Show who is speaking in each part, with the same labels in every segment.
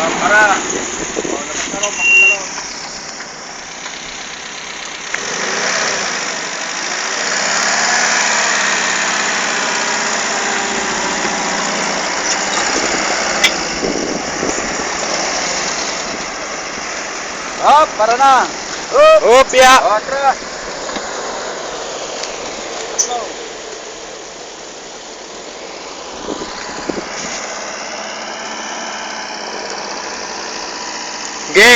Speaker 1: Para. Labas na ron, makul na ron. Para na.
Speaker 2: Ya.
Speaker 1: Atras.
Speaker 2: Ge.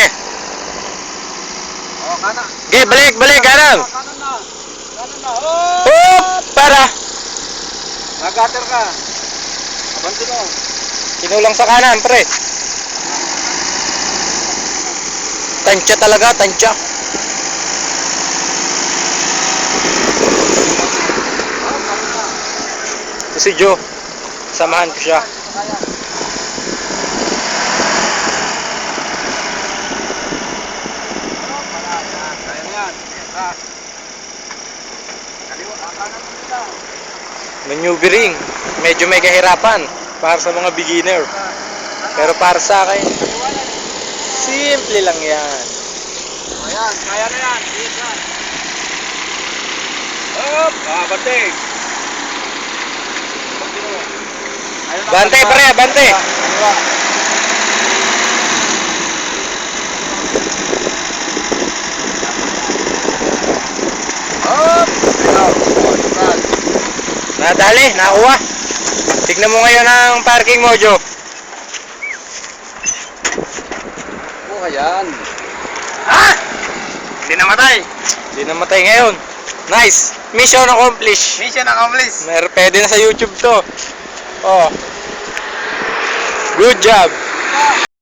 Speaker 1: Kanan.
Speaker 2: Ge, balik kanan.
Speaker 1: Kanan na. Kanan na.
Speaker 2: Para.
Speaker 1: Nagater ka. Abanti mo.
Speaker 2: Kinulang sa kanan, pre. Tansya talaga, tansya. Ito si Joe. Samahan ko siya. Maneuvering. Medyo may kahirapan para sa mga beginner. Pero para sa akin, simple lang yan.
Speaker 1: Ayan, kaya na yan. Ikan. Batik.
Speaker 2: Bante, pre, bante. Nadali, nakuha. Tignan mo ngayon ang parking mo, Joe.
Speaker 1: Ayan.
Speaker 2: Hindi namatay. Hindi namatay ngayon. Nice. Mission accomplished.
Speaker 1: Mission accomplished.
Speaker 2: Pwede na sa YouTube to. Oh. Good job.